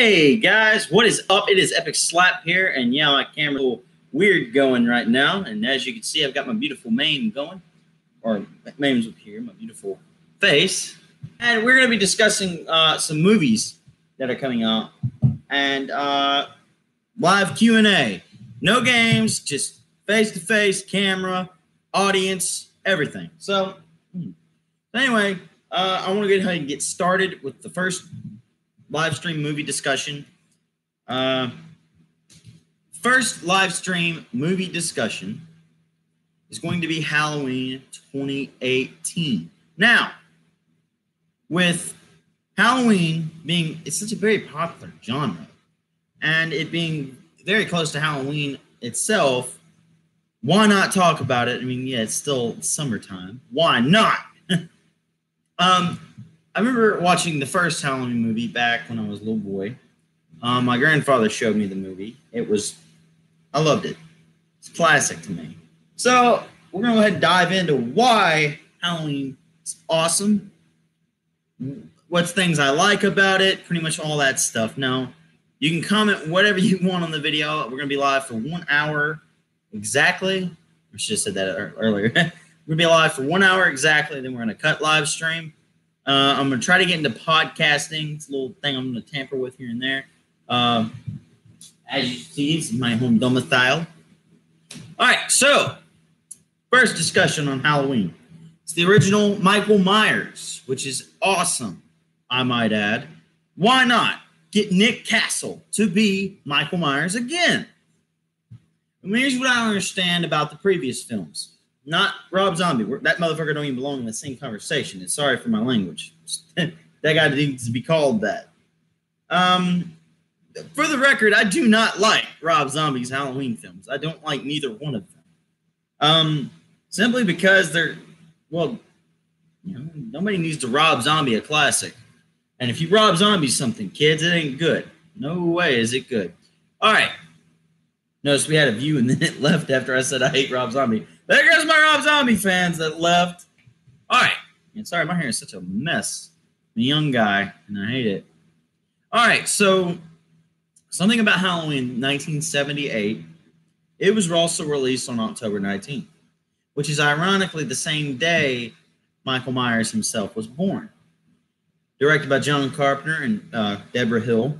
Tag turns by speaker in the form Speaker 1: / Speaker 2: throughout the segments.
Speaker 1: Hey guys, what is up? It is Epic Slap here, and yeah, my camera's a little weird going right now. And as you can see, I've got my beautiful mane going, or mane's up here, my beautiful face. And we're going to be discussing some movies that are coming out, and live Q&A. No games, just face-to-face, camera, audience, everything. So, anyway, I want to go ahead and get started with the first live stream movie discussion. First live stream movie discussion is going to be Halloween 2018. Now, with Halloween being, it's such a very popular genre, and it being very close to Halloween itself, why not talk about it? I mean, yeah, it's still summertime. Why not? I remember watching the first Halloween movie back when I was a little boy. My grandfather showed me the movie. I loved it. It's classic to me. So we're going to go ahead and dive into why Halloween is awesome, what's things I like about it, pretty much all that stuff. Now, you can comment whatever you want on the video. We're going to be live for 1 hour exactly. I should have said that earlier. We're going to be live for 1 hour exactly. Then we're going to cut live stream. I'm going to try to get into podcasting. It's a little thing I'm going to tamper with here and there. As you see, it's my home domicile. All right, so first discussion on Halloween. It's the original Michael Myers, which is awesome, I might add. Why not get Nick Castle to be Michael Myers again? I mean, here's what I don't understand about the previous films. Not Rob Zombie. That motherfucker don't even belong in the same conversation. And sorry for my language. That guy needs to be called that. For the record, I do not like Rob Zombie's Halloween films. I don't like neither one of them. Simply because they're, well, you know, nobody needs to Rob Zombie a classic. And if you Rob Zombie something, kids, it ain't good. No way is it good. All right. Notice we had a view and then it left after I said I hate Rob Zombie. There goes my Rob Zombie fans that left. All right. And sorry, my hair is such a mess. I'm a young guy, and I hate it. All right, so something about Halloween 1978. It was also released on October 19th, which is ironically the same day Michael Myers himself was born. Directed by John Carpenter and Deborah Hill.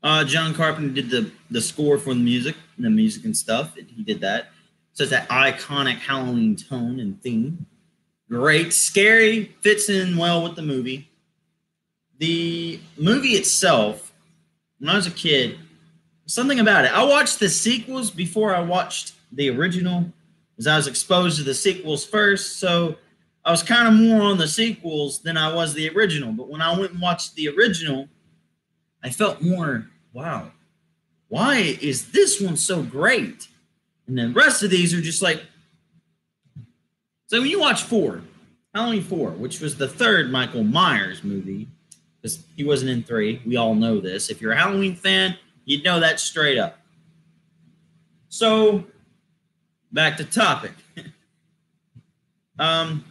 Speaker 1: John Carpenter did the score for the music and stuff. He did that. So it's that iconic Halloween tone and theme. Great. Scary. Fits in well with the movie. The movie itself, when I was a kid, something about it. I watched the sequels before I watched the original, as I was exposed to the sequels first. So I was kind of more on the sequels than I was the original. But when I went and watched the original, I felt more, wow, why is this one so great? And the rest of these are just like, so when you watch Halloween 4, which was the third Michael Myers movie, because he wasn't in 3, we all know this. If you're a Halloween fan, you'd know that straight up. So, back to topic. The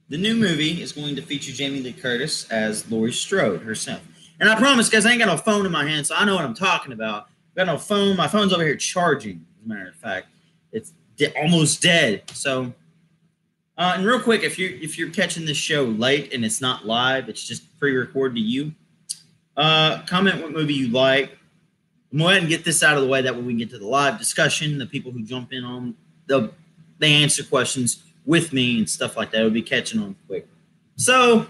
Speaker 1: new movie is going to feature Jamie Lee Curtis as Laurie Strode herself. And I promise, guys, I ain't got no phone in my hand, so I know what I'm talking about. I've got no phone. My phone's over here charging, as a matter of fact. It's almost dead. So, and real quick, if you're catching this show late and it's not live, it's just pre-recorded to you, comment what movie you like. I'm going to go ahead and get this out of the way. That way we can get to the live discussion. The people who jump in on, they answer questions with me and stuff like that. We'll be catching on quick. So,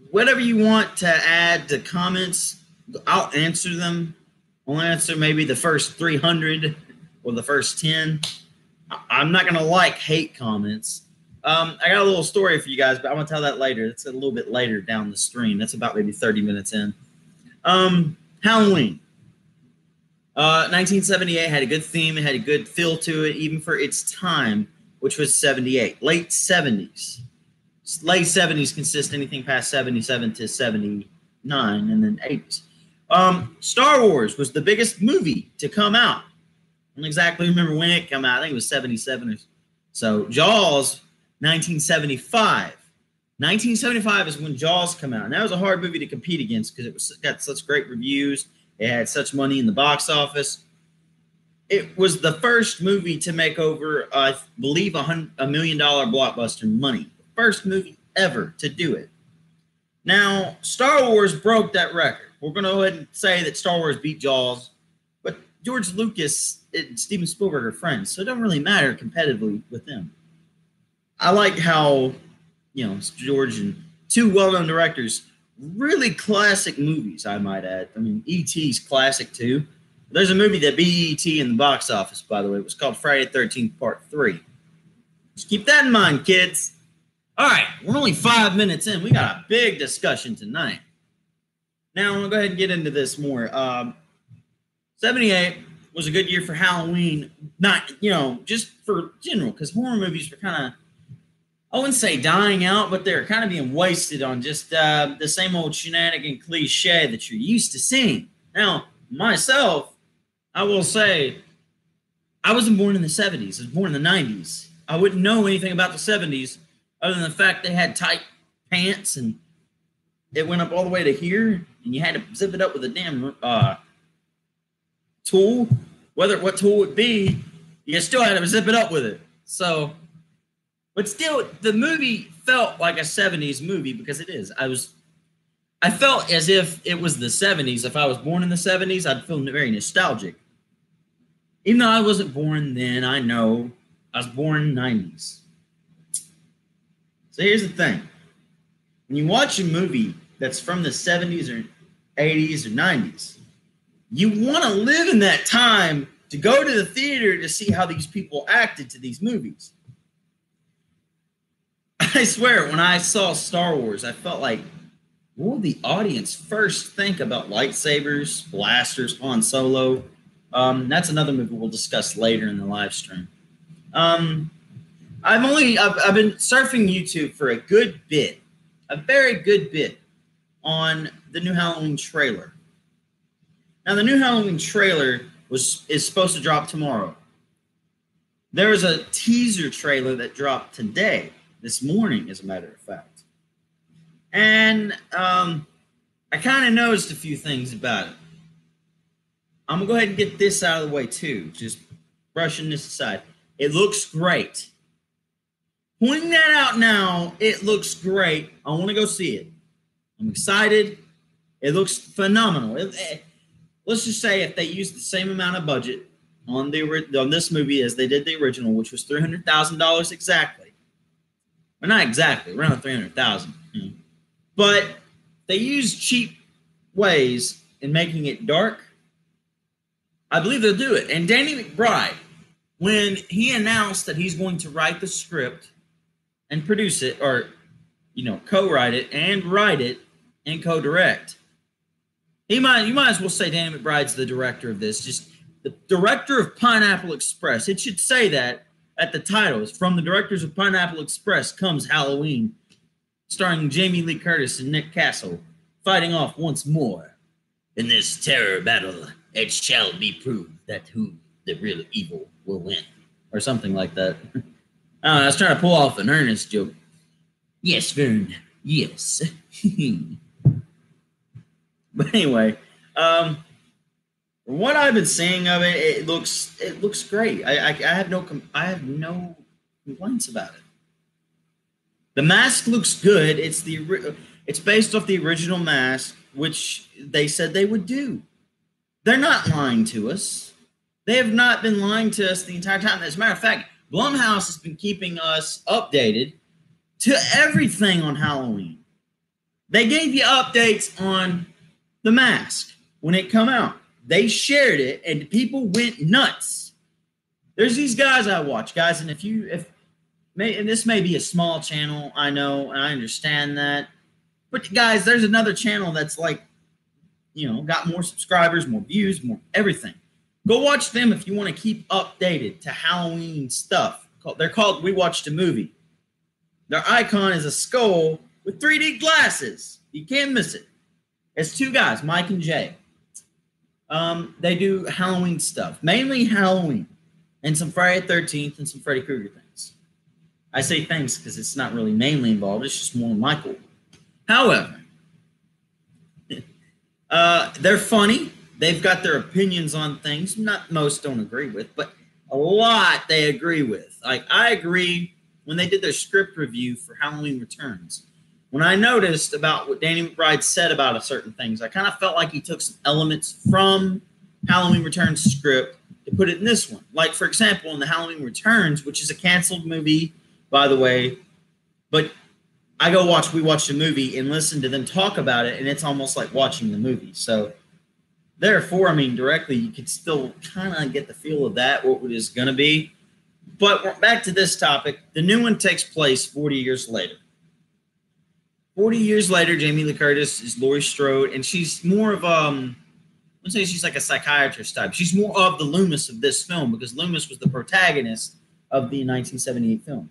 Speaker 1: whatever you want to add to comments, I'll answer them. I'll answer maybe the first 300 or the first 10. I'm not going to like hate comments. I got a little story for you guys, but I'm going to tell that later. It's a little bit later down the stream. That's about maybe 30 minutes in. Halloween. 1978 had a good theme. It had a good feel to it, even for its time, which was 78. Late 70s. Late 70s consist anything past 77 to 79, and then 80s. Star Wars was the biggest movie to come out. I don't exactly remember when it came out. I think it was 77 or so. Jaws, 1975. 1975 is when Jaws come out, and that was a hard movie to compete against because it got such great reviews. It had such money in the box office. It was the first movie to make over, I believe, $1 million blockbuster money. The first movie ever to do it. Now, Star Wars broke that record. We're going to go ahead and say that Star Wars beat Jaws, but George Lucas and Steven Spielberg are friends, so it doesn't really matter competitively with them. I like how, George and two well-known directors, really classic movies, I might add. I mean, E.T.'s classic too. There's a movie that beat E.T. in the box office, by the way. It was called Friday the 13th Part 3. Just keep that in mind, kids. All right, we're only 5 minutes in. We got a big discussion tonight. Now, I'm going to go ahead and get into this more. 78 was a good year for Halloween. Not, just for general, because horror movies were kind of, I wouldn't say dying out, but they're kind of being wasted on just the same old shenanigan cliche that you're used to seeing. Now, myself, I will say, I wasn't born in the 70s. I was born in the 90s. I wouldn't know anything about the 70s other than the fact they had tight pants and it went up all the way to here, and you had to zip it up with a damn tool. What tool would be, you still had to zip it up with it. So, but still, the movie felt like a 70s movie because it is. I felt as if it was the 70s. If I was born in the 70s, I'd feel very nostalgic. Even though I wasn't born then, I know I was born in the 90s. So here's the thing. When you watch a movie that's from the 70s or 80s or 90s, you want to live in that time to go to the theater to see how these people acted to these movies. I swear, when I saw Star Wars, I felt like, what will the audience first think about lightsabers, blasters, Han Solo? That's another movie we'll discuss later in the live stream. I've been surfing YouTube for a good bit, a very good bit, on the new Halloween trailer. Now, the new Halloween trailer is supposed to drop tomorrow. There was a teaser trailer that dropped today, this morning, as a matter of fact. And I kind of noticed a few things about it. I'm going to go ahead and get this out of the way, too. Just brushing this aside. It looks great. Pointing that out now, it looks great. I want to go see it. I'm excited. It looks phenomenal. Let's just say if they used the same amount of budget on this movie as they did the original, which was $300,000 exactly. Well, not exactly, around $300,000. But they used cheap ways in making it dark. I believe they'll do it. And Danny McBride, when he announced that he's going to write the script and produce it, or, co-write it and write it and co-direct, you might as well say Danny McBride's the director of this. Just the director of Pineapple Express. It should say that at the title. It's from the directors of Pineapple Express comes Halloween, starring Jamie Lee Curtis and Nick Castle, fighting off once more. In this terror battle, it shall be proved that who the real evil will win. Or something like that. I was trying to pull off an Ernest joke. Yes, Vern. Yes. But anyway, from what I've been seeing of it, it looks great. I have no complaints about it. The mask looks good. It's based off the original mask, which they said they would do. They're not lying to us. They have not been lying to us the entire time. As a matter of fact, Blumhouse has been keeping us updated to everything on Halloween. They gave you updates on The Mask when it come out. They shared it, and people went nuts. There's these guys I watch, guys, and and this may be a small channel, I know, and I understand that. But guys, there's another channel that's like, got more subscribers, more views, more everything. Go watch them if you want to keep updated to Halloween stuff. They're called We Watched a Movie. Their icon is a skull with 3D glasses. You can't miss it. It's two guys, Mike and Jay. They do Halloween stuff, mainly Halloween, and some Friday the 13th and some Freddy Krueger things. I say thanks because it's not really mainly involved. It's just more Michael. However, they're funny. They've got their opinions on things. Not most don't agree with, but a lot they agree with. Like, I agree when they did their script review for Halloween Returns. When I noticed about what Danny McBride said about certain things, I kind of felt like he took some elements from Halloween Returns script to put it in this one. Like, for example, in the Halloween Returns, which is a canceled movie, by the way, but we watch the movie and listen to them talk about it, and it's almost like watching the movie. So, therefore, I mean, directly, you could still kind of get the feel of that, what it is going to be. But back to this topic, the new one takes place 40 years later. 40 years later, Jamie Lee Curtis is Laurie Strode, and she's more of let's say she's like a psychiatrist type. She's more of the Loomis of this film because Loomis was the protagonist of the 1978 film.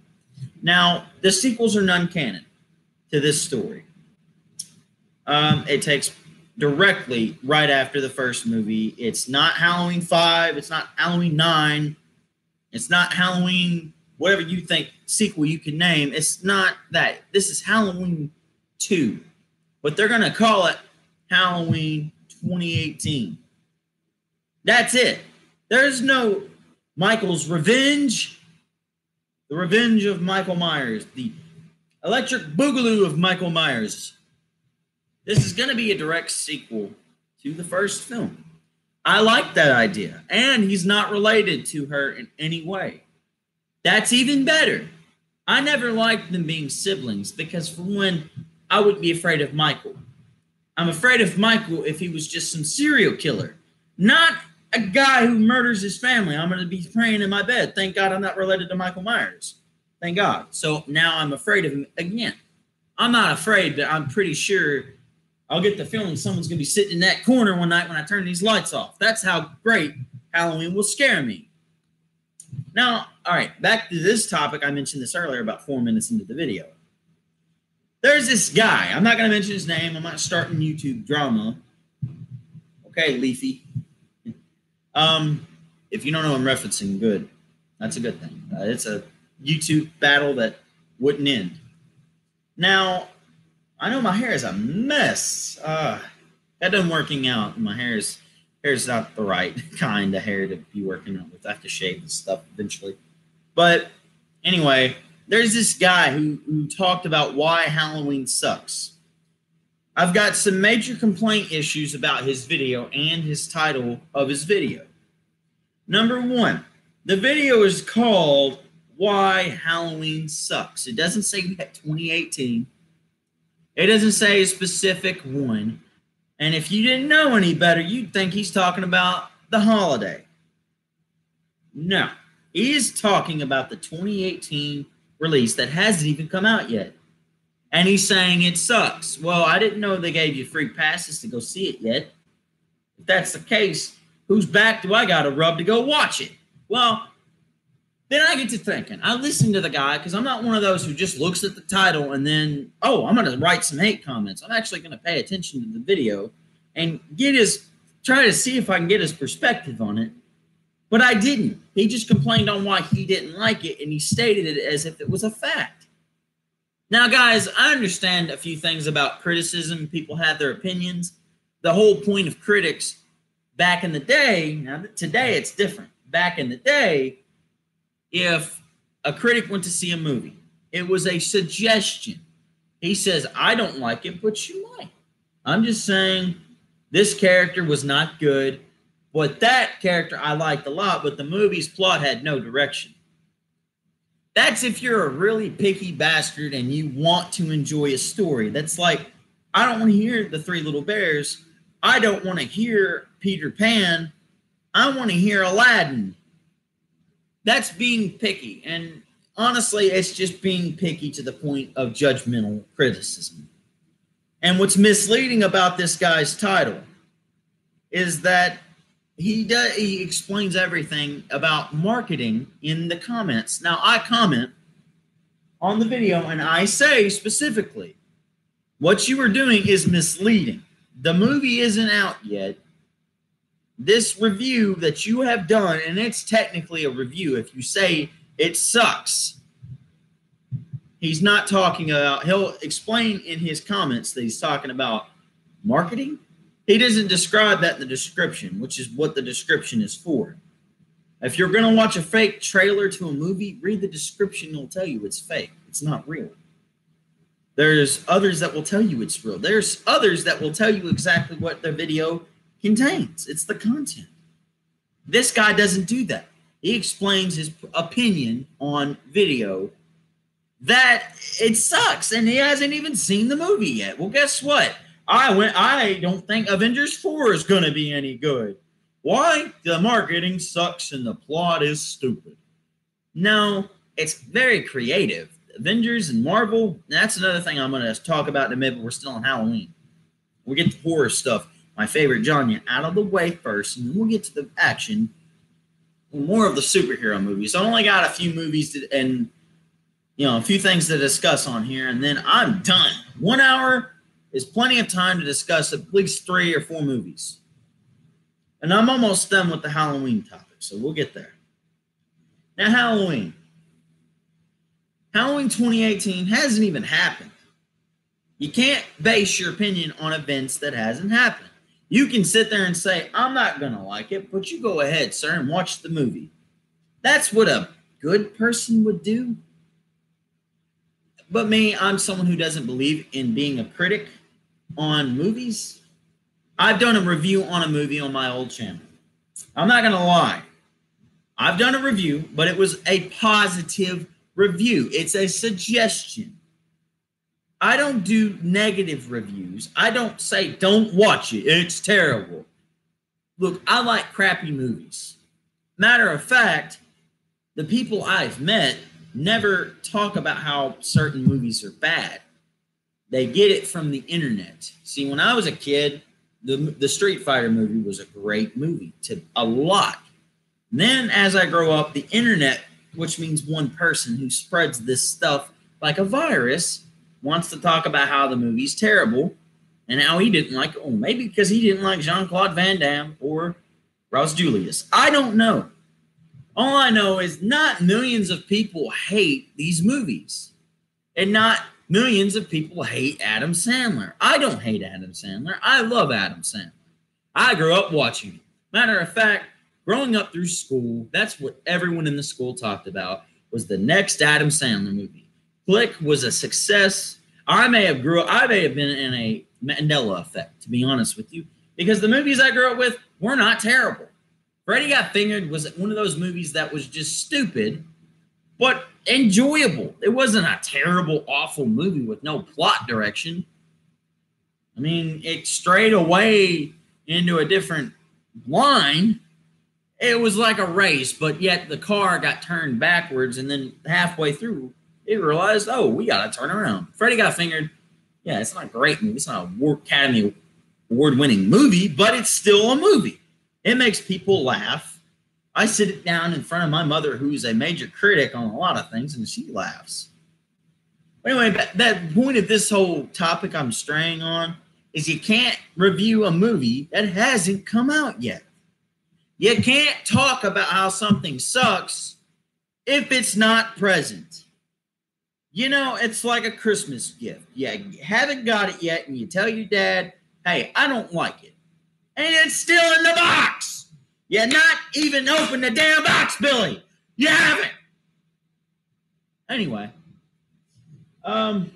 Speaker 1: Now, the sequels are non-canon to this story. It takes directly right after the first movie. It's not Halloween 5. It's not Halloween 9. It's not Halloween, whatever you think sequel you can name. It's not that. This is Halloween 2. But they're going to call it Halloween 2018. That's it. There's no Michael's Revenge. The Revenge of Michael Myers. The Electric Boogaloo of Michael Myers. This is going to be a direct sequel to the first film. I like that idea. And he's not related to her in any way. That's even better. I never liked them being siblings because, for one, I would be afraid of Michael. I'm afraid of Michael if he was just some serial killer, not a guy who murders his family. I'm going to be praying in my bed. Thank God I'm not related to Michael Myers. Thank God. So now I'm afraid of him again. I'm not afraid, but I'm pretty sure I'll get the feeling someone's going to be sitting in that corner one night when I turn these lights off. That's how great Halloween will scare me. Now, all right, back to this topic. I mentioned this earlier about 4 minutes into the video. There's this guy. I'm not going to mention his name. I'm not starting YouTube drama. Okay, Leafy. If you don't know I'm referencing, good. That's a good thing. It's a YouTube battle that wouldn't end. Now, I know my hair is a mess. That doesn't working out. My hair's not the right kind of hair to be working out with. I have to shave and stuff eventually. But anyway, there's this guy who talked about why Halloween sucks. I've got some major complaint issues about his video and his title of his video. Number one, the video is called Why Halloween Sucks. It doesn't say 2018. It doesn't say a specific one. And if you didn't know any better, you'd think he's talking about the holiday. No, he is talking about the 2018 release that hasn't even come out yet. And he's saying it sucks. Well, I didn't know they gave you free passes to go see it yet. If that's the case, whose back do I got to rub to go watch it? Well, then I get to thinking. I listen to the guy because I'm not one of those who just looks at the title and then, I'm going to write some hate comments. I'm actually going to pay attention to the video and try to see if I can get his perspective on it. But I didn't. He just complained on why he didn't like it, and he stated it as if it was a fact. Now, guys, I understand a few things about criticism. People have their opinions. The whole point of critics back in the day, now today it's different. Back in the day, if a critic went to see a movie, it was a suggestion. He says, I don't like it, but you might. I'm just saying this character was not good, but that character I liked a lot, but the movie's plot had no direction. That's if you're a really picky bastard and you want to enjoy a story. That's like, I don't want to hear The Three Little Bears. I don't want to hear Peter Pan. I want to hear Aladdin. That's being picky. And honestly, it's just being picky to the point of judgmental criticism. And what's misleading about this guy's title is that he explains everything about marketing in the comments. Now, I comment on the video and I say specifically, what you are doing is misleading. The movie isn't out yet. This review that you have done, and it's technically a review if you say it sucks, he's not talking about, he'll explain in his comments that he's talking about marketing. He doesn't describe that in the description, which is what the description is for. If you're going to watch a fake trailer to a movie, read the description. It'll tell you it's fake. It's not real. There's others that will tell you it's real. There's others that will tell you exactly what the video contains. It's the content. This guy doesn't do that. He explains his opinion on video that it sucks, and he hasn't even seen the movie yet. Well, guess what? I don't think Avengers 4 is going to be any good. Why? The marketing sucks and the plot is stupid. No, it's very creative. Avengers and Marvel, that's another thing I'm going to talk about in a minute, but we're still on Halloween. We'll get to horror stuff, my favorite genre, out of the way first, and then we'll get to the action, more of the superhero movies. I only got a few movies and a few things to discuss on here, and then I'm done. 1 hour is plenty of time to discuss at least 3 or 4 movies. And I'm almost done with the Halloween topic, so we'll get there. Now, Halloween. Halloween 2018 hasn't even happened. You can't base your opinion on events that hasn't happened. You can sit there and say, I'm not going to like it, but you go ahead, sir, and watch the movie. That's what a good person would do. But me, I'm someone who doesn't believe in being a critic on movies. I've done a review on a movie on my old channel. I'm not going to lie. I've done a review, but it was a positive review. It's a suggestion. I don't do negative reviews. I don't say, don't watch it. It's terrible. Look, I like crappy movies. Matter of fact, the people I've met never talk about how certain movies are bad. They get it from the internet. See, when I was a kid, the Street Fighter movie was a great movie to a lot. Then as I grow up, the internet, which means one person who spreads this stuff like a virus, wants to talk about how the movie's terrible and how he didn't like it. Oh, maybe because he didn't like Jean-Claude Van Damme or Raul Julius. I don't know. All I know is not millions of people hate these movies. And not millions of people hate Adam Sandler. I don't hate Adam Sandler. I love Adam Sandler. I grew up watching it. Matter of fact, growing up through school, that's what everyone in the school talked about, was the next Adam Sandler movie. Click was a success. I may have been in a Mandela effect, to be honest with you, because the movies I grew up with were not terrible. Freddy Got Fingered was one of those movies that was just stupid, but enjoyable. It wasn't a terrible, awful movie with no plot direction. I mean, it strayed away into a different line. It was like a race, but yet the car got turned backwards, and then halfway through, it realized, oh, we got to turn around. Freddy Got Fingered, yeah, it's not a great movie. It's not an Academy Award-winning movie, but it's still a movie. It makes people laugh. I sit it down in front of my mother, who's a major critic on a lot of things, and she laughs. Anyway, that point of this whole topic I'm straying on is you can't review a movie that hasn't come out yet. You can't talk about how something sucks if it's not present. It's like a Christmas gift. You haven't got it yet, and you tell your dad, hey, I don't like it. And it's still in the box. You not even opened the damn box, Billy. You haven't. Anyway, the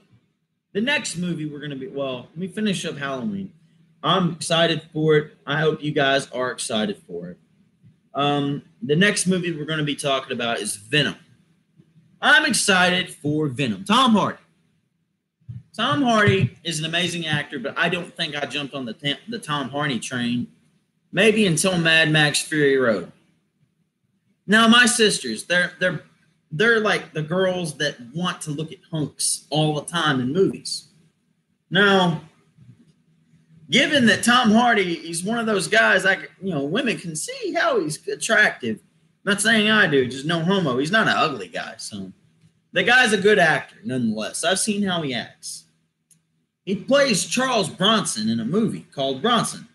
Speaker 1: next movie we're going to be, let me finish up Halloween. I'm excited for it. I hope you guys are excited for it. The next movie we're going to be talking about is Venom. I'm excited for Venom. Tom Hardy. Tom Hardy is an amazing actor, but I don't think I jumped on the Tom Hardy train maybe until Mad Max Fury Road. Now, my sisters, they're like the girls that want to look at hunks all the time in movies. Now, given that Tom Hardy, he's one of those guys, women can see how he's attractive. I'm not saying I do, just no homo. He's not an ugly guy, so the guy's a good actor, nonetheless. I've seen how he acts. He plays Charles Bronson in a movie called Bronson.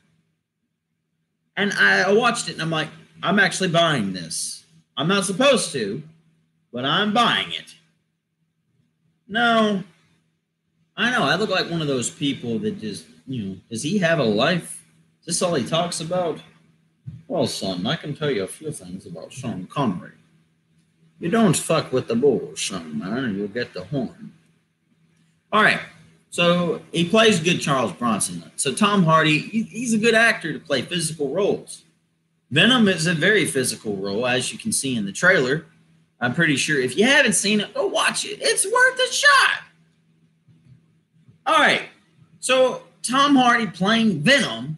Speaker 1: And I watched it, and I'm like, I'm actually buying this. I'm not supposed to, but I'm buying it. No, I know. I look like one of those people that just, does he have a life? Is this all he talks about? Well, son, I can tell you a few things about Sean Connery. You don't fuck with the bulls, son, man, and you'll get the horn. All right. So he plays good Charles Bronson. So Tom Hardy, he's a good actor to play physical roles. Venom is a very physical role, as you can see in the trailer. I'm pretty sure if you haven't seen it, go watch it. It's worth a shot. All right. So Tom Hardy playing Venom,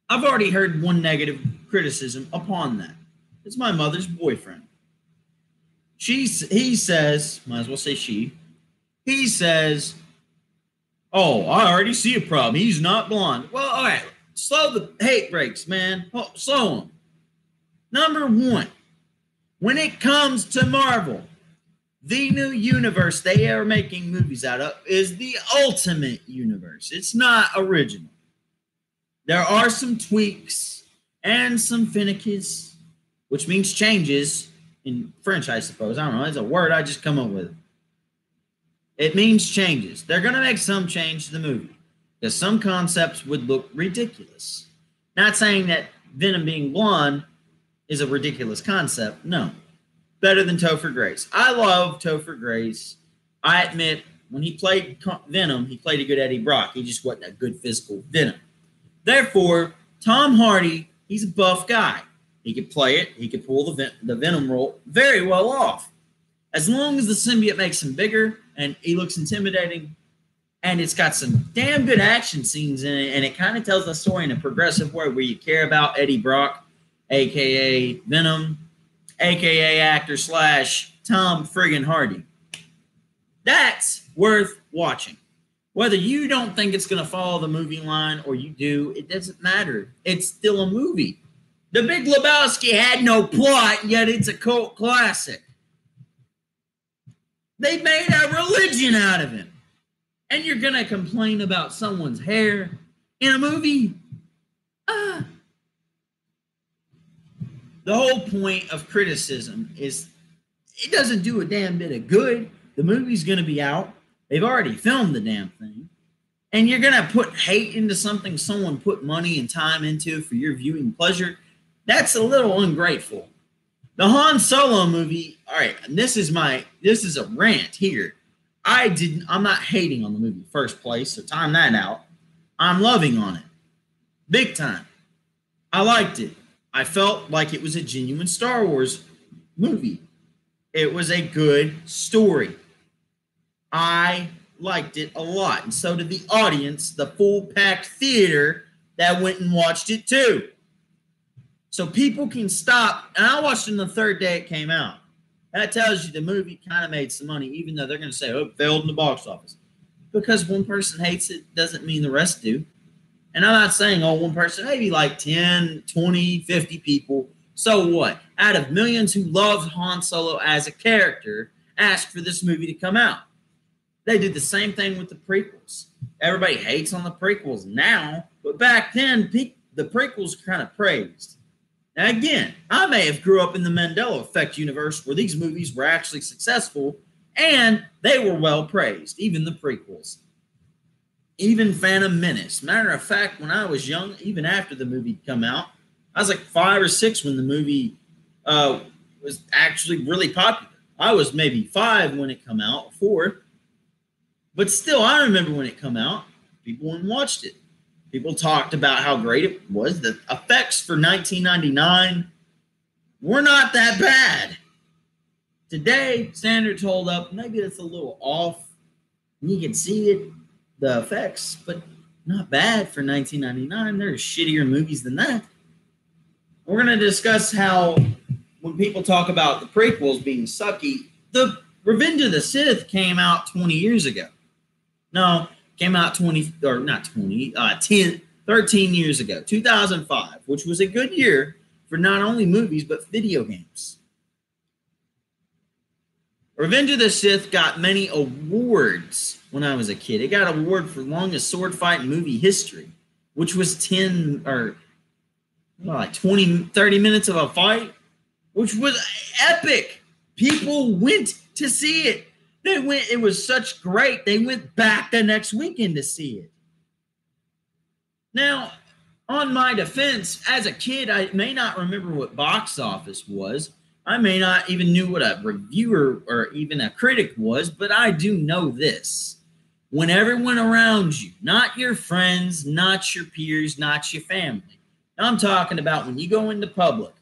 Speaker 1: I've already heard one negative criticism upon that. It's my mother's boyfriend. He says, might as well say she, he says, oh, I already see a problem. He's not blonde. Well, all right. Slow the hate brakes, man. Oh, slow them. Number one, when it comes to Marvel, the new universe they are making movies out of is the Ultimate Universe. It's not original. There are some tweaks and some finickies, which means changes in French, I suppose. I don't know. It's a word I just come up with. It means changes. They're going to make some change to the movie because some concepts would look ridiculous. Not saying that Venom being blonde is a ridiculous concept. No. Better than Topher Grace. I love Topher Grace. I admit, when he played Venom, he played a good Eddie Brock. He just wasn't a good physical Venom. Therefore, Tom Hardy, he's a buff guy. He could play it. He could pull the Venom role very well off. As long as the symbiote makes him bigger and he looks intimidating and it's got some damn good action scenes in it and it kind of tells the story in a progressive way where you care about Eddie Brock, a.k.a. Venom, a.k.a. actor / Tom friggin' Hardy. That's worth watching. Whether you don't think it's going to follow the movie line or you do, it doesn't matter. It's still a movie. The Big Lebowski had no plot, yet it's a cult classic. They made a religion out of him. And you're going to complain about someone's hair in a movie? The whole point of criticism is it doesn't do a damn bit of good. The movie's going to be out. They've already filmed the damn thing. And you're going to put hate into something someone put money and time into for your viewing pleasure? That's a little ungrateful. The Han Solo movie, all right, and this is a rant here. I'm not hating on the movie first place, so time that out. I'm loving on it. Big time. I liked it. I felt like it was a genuine Star Wars movie. It was a good story. I liked it a lot, and so did the audience, the full-packed theater that went and watched it too. So people can stop, and I watched it on the third day it came out. That tells you the movie kind of made some money, even though they're going to say, oh, it failed in the box office. Because one person hates it doesn't mean the rest do. And I'm not saying, oh, one person, maybe like 10, 20, 50 people. So what? Out of millions who loved Han Solo as a character, asked for this movie to come out. They did the same thing with the prequels. Everybody hates on the prequels now, but back then, the prequels are kind of praised. Now, again, I may have grew up in the Mandela Effect universe where these movies were actually successful and they were well praised, even the prequels. Even Phantom Menace. Matter of fact, when I was young, even after the movie come out, I was like 5 or 6 when the movie was actually really popular. I was maybe 5 when it come out, 4. But still, I remember when it come out, people went and watched it. People talked about how great it was. The effects for 1999 were not that bad. Today, standards hold up. Maybe it's a little off. You can see it, the effects, but not bad for 1999. There are shittier movies than that. We're going to discuss how when people talk about the prequels being sucky, the Revenge of the Sith came out 20 years ago. No, came out 13 years ago, 2005, which was a good year for not only movies, but video games. Revenge of the Sith got many awards when I was a kid. It got an award for longest sword fight in movie history, which was 30 minutes of a fight, which was epic. People went to see it. It was such great, they went back the next weekend to see it. Now, on my defense, as a kid, I may not remember what box office was. I may not even knew what a reviewer or even a critic was, but I do know this. When everyone around you, not your friends, not your peers, not your family, I'm talking about when you go into public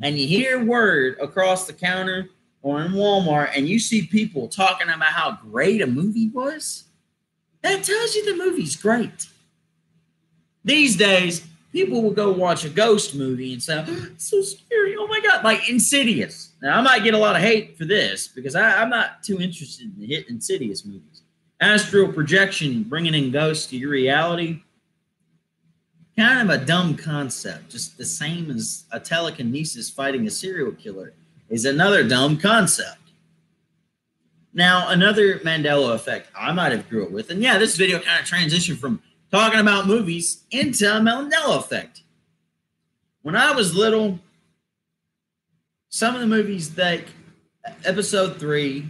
Speaker 1: and you hear word across the counter or in Walmart and you see people talking about how great a movie was, that tells you the movie's great. These days, people will go watch a ghost movie and say, oh, it's so scary. Oh my God, like Insidious. Now, I might get a lot of hate for this because I'm not too interested in the hit Insidious movies. Astral projection, bringing in ghosts to your reality, kind of a dumb concept. Just the same as a telekinesis fighting a serial killer is another dumb concept. Now, another Mandela effect I might have grew up with, and yeah, this video kind of transitioned from talking about movies into a Mandela effect. When I was little, some of the movies like Episode 3,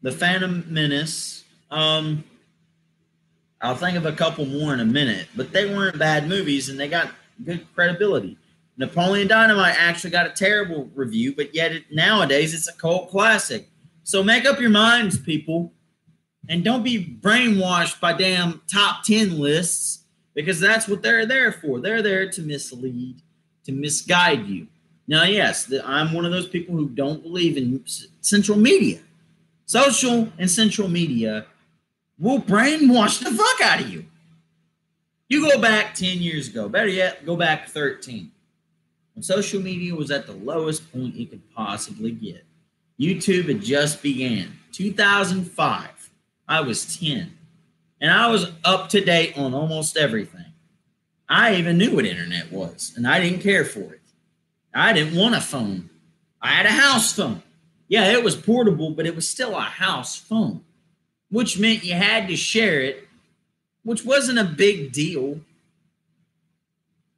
Speaker 1: The Phantom Menace, I'll think of a couple more in a minute, but they weren't bad movies and they got good credibility. Napoleon Dynamite actually got a terrible review, but yet nowadays it's a cult classic. So make up your minds, people. And don't be brainwashed by damn top 10 lists because that's what they're there for. They're there to mislead, to misguide you. Now, yes, I'm one of those people who don't believe in central media. Social and central media will brainwash the fuck out of you. You go back 10 years ago. Better yet, go back 13. When social media was at the lowest point it could possibly get. YouTube had just began. 2005. I was 10, and I was up to date on almost everything. I even knew what internet was, and I didn't care for it. I didn't want a phone. I had a house phone. Yeah, it was portable, but it was still a house phone, which meant you had to share it, which wasn't a big deal.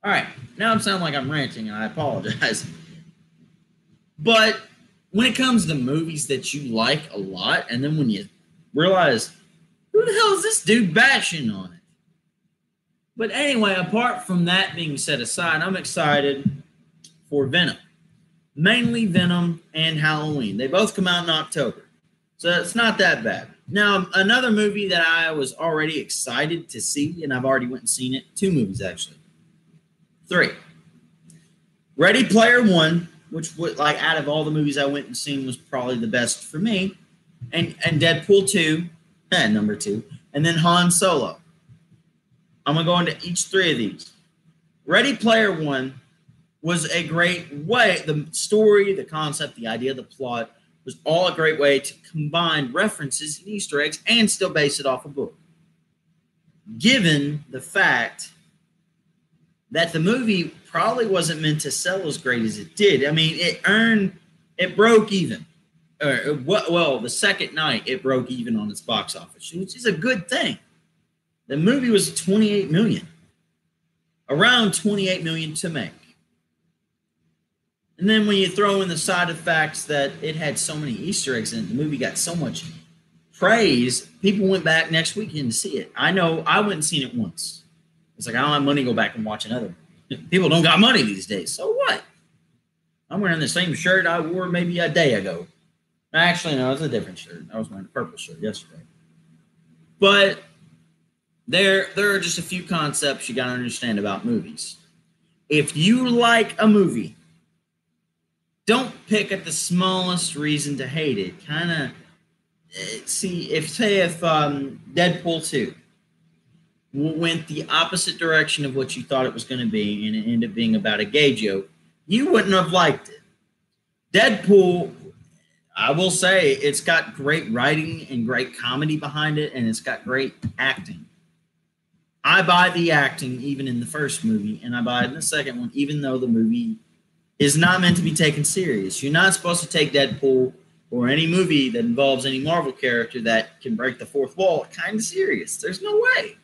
Speaker 1: All right, now I'm sounding like I'm ranting, and I apologize. But when it comes to movies that you like a lot, and then when you realize, who the hell is this dude bashing on it? But anyway, apart from that being set aside, I'm excited for Venom. Mainly Venom and Halloween. They both come out in October. So it's not that bad. Now, another movie that I was already excited to see, and I've already went and seen it. 2 movies, actually. 3. Ready Player One, which would, like, out of all the movies I went and seen was probably the best for me. And Deadpool 2, number 2, and then Han Solo. I'm going to go into each 3 of these. Ready Player One was a great way. The story, the concept, the idea, the plot was all a great way to combine references and Easter eggs and still base it off a book. Given the fact that the movie probably wasn't meant to sell as great as it did. I mean, it broke even. Well, the second night it broke even on its box office, which is a good thing. The movie was $28 million, around $28 million to make. And then when you throw in the side effects that it had so many Easter eggs in it, the movie got so much praise, people went back next weekend to see it. I know I went and seen it once. It's like, I don't have money to go back and watch another. People don't got money these days. So what? I'm wearing the same shirt I wore maybe a day ago. Actually, no, it's a different shirt. I was wearing a purple shirt yesterday. But there are just a few concepts you got to understand about movies. If you like a movie, don't pick at the smallest reason to hate it. Kind of see if Deadpool 2 went the opposite direction of what you thought it was going to be, and it ended up being about a gay joke, you wouldn't have liked it. Deadpool, I will say, it's got great writing and great comedy behind it, and it's got great acting. I buy the acting even in the first movie, and I buy it in the second one, even though the movie is not meant to be taken serious. You're not supposed to take Deadpool or any movie that involves any Marvel character that can break the fourth wall kind of serious. There's no way.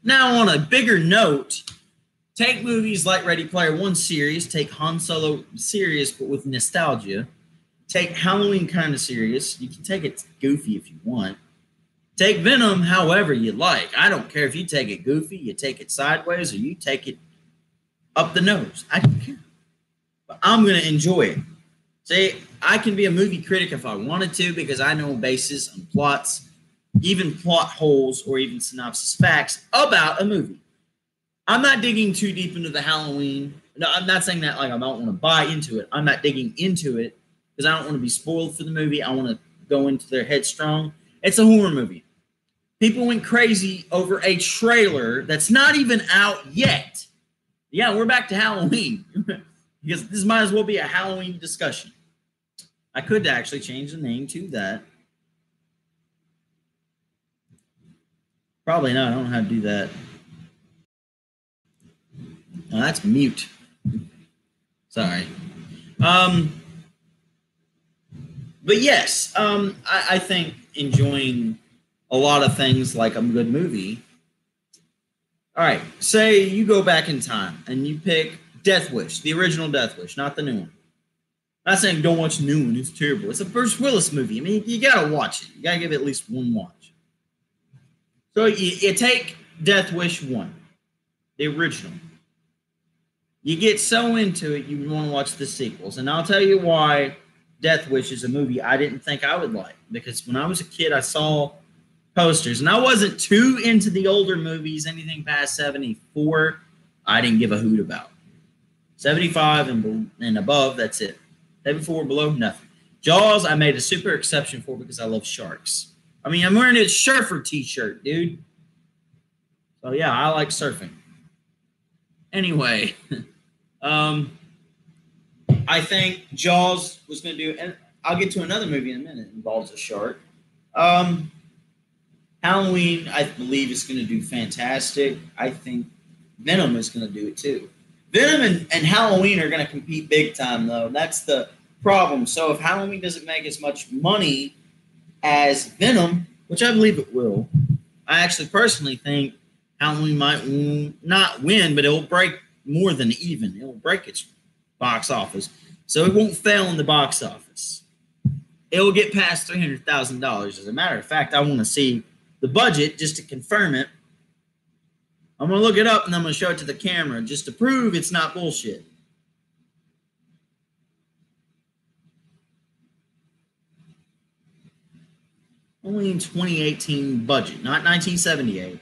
Speaker 1: Now, on a bigger note, take movies like Ready Player One serious, take Han Solo serious, but with nostalgia. take Halloween kind of serious. You can take it goofy if you want. Take Venom however you like. I don't care if you take it goofy, you take it sideways, or you take it up the nose. I don't care. But I'm going to enjoy it. See, I can be a movie critic if I wanted to because I know bases and plots, even plot holes or even synopsis facts about a movie. I'm not digging too deep into the Halloween. No, I'm not saying that like I don't want to buy into it. I'm not digging into it because I don't want to be spoiled for the movie. I want to go into their headstrong. It's a horror movie. People went crazy over a trailer that's not even out yet. Yeah, we're back to Halloween because this might as well be a Halloween discussion. I could actually change the name to that. Probably not. I don't know how to do that. Oh, that's mute. Sorry. But yes, I think enjoying a lot of things like a good movie. All right, say you go back in time and you pick Death Wish, the original Death Wish, not the new one. I'm not saying don't watch the new one. It's terrible. It's a Bruce Willis movie. I mean, you got to watch it. You got to give it at least one watch. So you take Death Wish 1, the original. You get so into it, you want to watch the sequels. And I'll tell you why Death Wish is a movie I didn't think I would like. Because when I was a kid, I saw posters. And I wasn't too into the older movies, anything past 74, I didn't give a hoot about. 75 and above, that's it. 74 below, nothing. Jaws, I made a super exception for because I love sharks. I mean, I'm wearing a surfer t-shirt, dude. So yeah, I like surfing. Anyway, I think Jaws was going to do, and I'll get to another movie in a minute that involves a shark. Halloween, I believe, is going to do fantastic. I think Venom is going to do it too. Venom and Halloween are going to compete big time, though. That's the problem. So if Halloween doesn't make as much money as Venom, which I believe it will, I actually personally think Halloween might not win, but it will break more than even. It will break its box office. So it won't fail in the box office. It will get past $300,000. As a matter of fact, I want to see the budget just to confirm it. I'm going to look it up and I'm going to show it to the camera just to prove it's not bullshit. Only in 2018 budget, not 1978.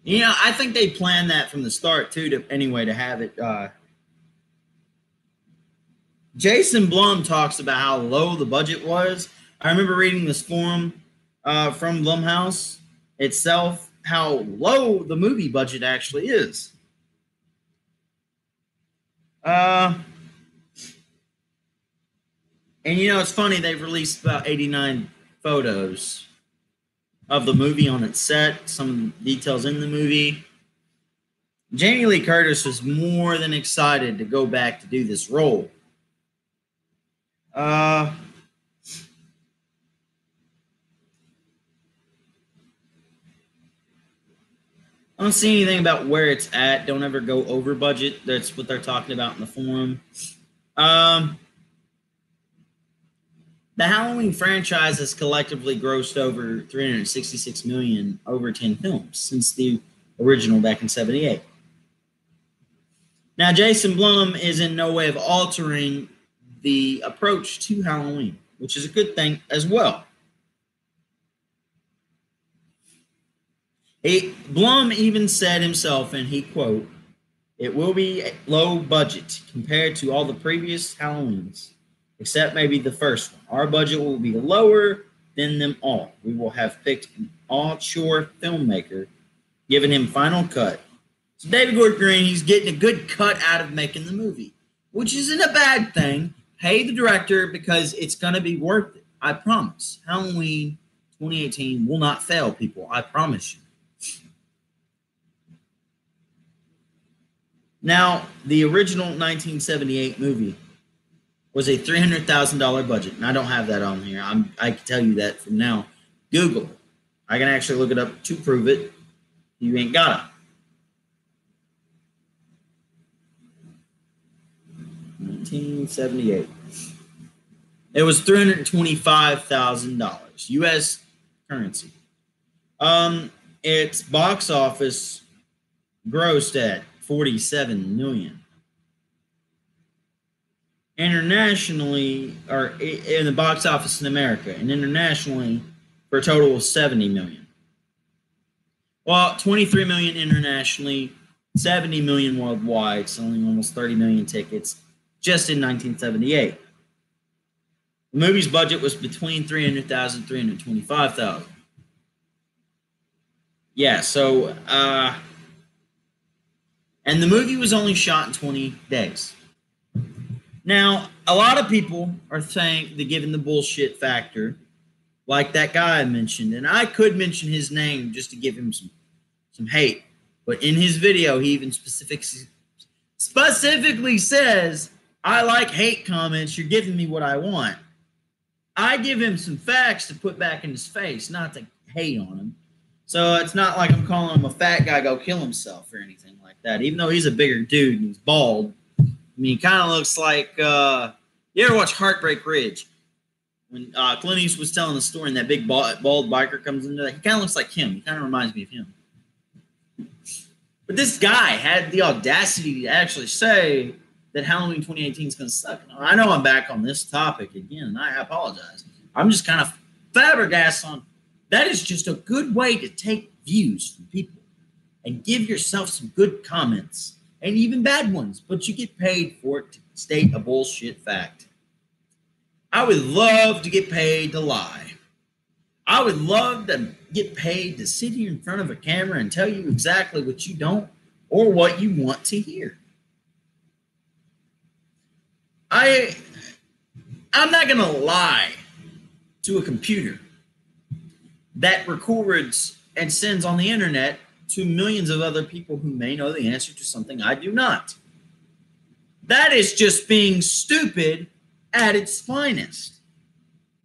Speaker 1: You know, I think they planned that from the start too. To have it. Jason Blum talks about how low the budget was. I remember reading this forum from Blumhouse itself, how low the movie budget actually is. And you know, it's funny, they've released about 89 photos of the movie on its set, some details in the movie. Jamie Lee Curtis was more than excited to go back to do this role. I don't see anything about where it's at. Don't ever go over budget. That's what they're talking about in the forum. The Halloween franchise has collectively grossed over $366 million over 10 films since the original back in 78. Now, Jason Blum is in no way of altering the approach to Halloween, which is a good thing as well. Blum even said himself, and he quote, "It will be low budget compared to all the previous Halloweens, except maybe the first one. Our budget will be lower than them all. We will have picked an offshore filmmaker, giving him final cut." So David Gordon Green, he's getting a good cut out of making the movie, which isn't a bad thing. Pay the director because it's going to be worth it. I promise. Halloween 2018 will not fail, people. I promise you. Now, the original 1978 movie was a $300,000 budget, and I don't have that on here. I can tell you that from now. Google it. I can actually look it up to prove it. You ain't got it. 1978. It was $325,000 U.S. currency. Its box office grossed at $47 million. Internationally, or in the box office in America, and internationally for a total of $70 million. Well, $23 million internationally, $70 million worldwide, selling almost 30 million tickets just in 1978. The movie's budget was between $300,000 and $325,000. Yeah, so, and the movie was only shot in 20 days. Now, a lot of people are saying they're giving the bullshit factor, like that guy I mentioned, and I could mention his name just to give him some hate, but in his video, he even specifically says, I like hate comments, you're giving me what I want. I give him some facts to put back in his face, not to hate on him. So it's not like I'm calling him a fat guy, go kill himself or anything like that, even though he's a bigger dude and he's bald. I mean, he kind of looks like, you ever watch Heartbreak Ridge? When Clint Eastwood was telling the story and that big bald biker comes into that, he kind of looks like him. He kind of reminds me of him. But this guy had the audacity to actually say that Halloween 2018 is going to suck. I know I'm back on this topic again, and I apologize. I'm just kind of flabbergasted on that is just a good way to take views from people and give yourself some good comments, and even bad ones, but you get paid for it to state a bullshit fact. I would love to get paid to lie. I would love to get paid to sit here in front of a camera and tell you exactly what you don't or what you want to hear. I'm not going to lie to a computer that records and sends on the internet to millions of other people who may know the answer to something I do not. That is just being stupid at its finest.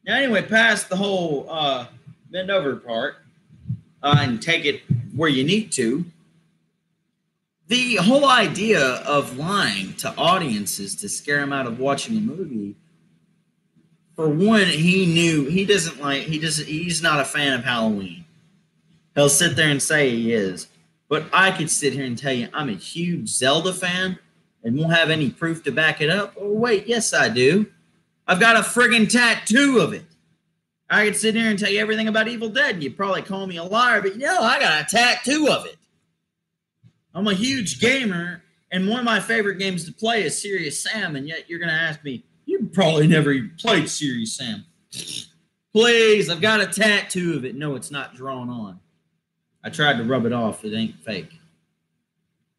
Speaker 1: Now, anyway, past the whole bend over part and take it where you need to, the whole idea of lying to audiences to scare them out of watching a movie, for one, he's not a fan of Halloween. He'll sit there and say he is. But I could sit here and tell you I'm a huge Zelda fan and won't have any proof to back it up. Oh, wait, yes, I do. I've got a friggin' tattoo of it. I could sit here and tell you everything about Evil Dead, and you'd probably call me a liar, but I got a tattoo of it. I'm a huge gamer, and one of my favorite games to play is Serious Sam, and yet you're going to ask me, you probably never even played Serious Sam. Please, I've got a tattoo of it. No, it's not drawn on. I tried to rub it off. It ain't fake.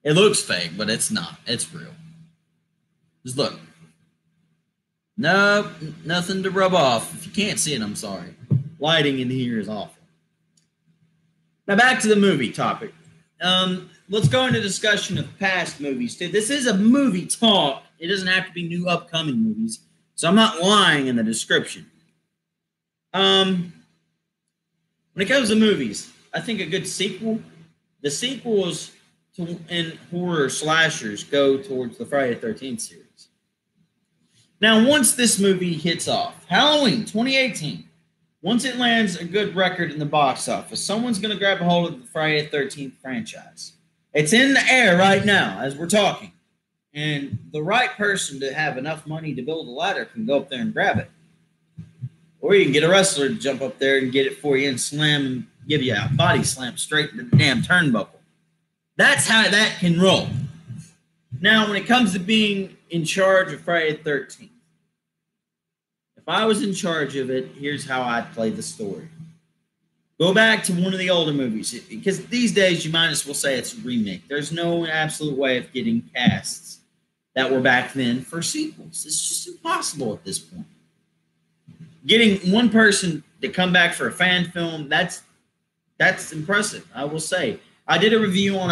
Speaker 1: It looks fake, but it's not. It's real. Just look. Nope, nothing to rub off. If you can't see it, I'm sorry. Lighting in here is awful. Now back to the movie topic. Let's go into discussion of past movies too. This is a movie talk. It doesn't have to be new upcoming movies. So I'm not lying in the description. When it comes to movies, I think a good sequel, the sequels in horror slashers go towards the Friday the 13th series. Now, once this movie hits off, Halloween 2018, once it lands a good record in the box office, someone's going to grab a hold of the Friday the 13th franchise. It's in the air right now as we're talking. And the right person to have enough money to build a ladder can go up there and grab it. Or you can get a wrestler to jump up there and get it for you and slam and give you a body slam straight to the damn turnbuckle. That's how that can roll. Now, when it comes to being in charge of Friday the 13th, if I was in charge of it, here's how I'd play the story. Go back to one of the older movies, because these days you might as well say it's a remake. There's no absolute way of getting casts that were back then for sequels. It's just impossible at this point. Getting one person to come back for a fan film, that's impressive, I will say. I did a review on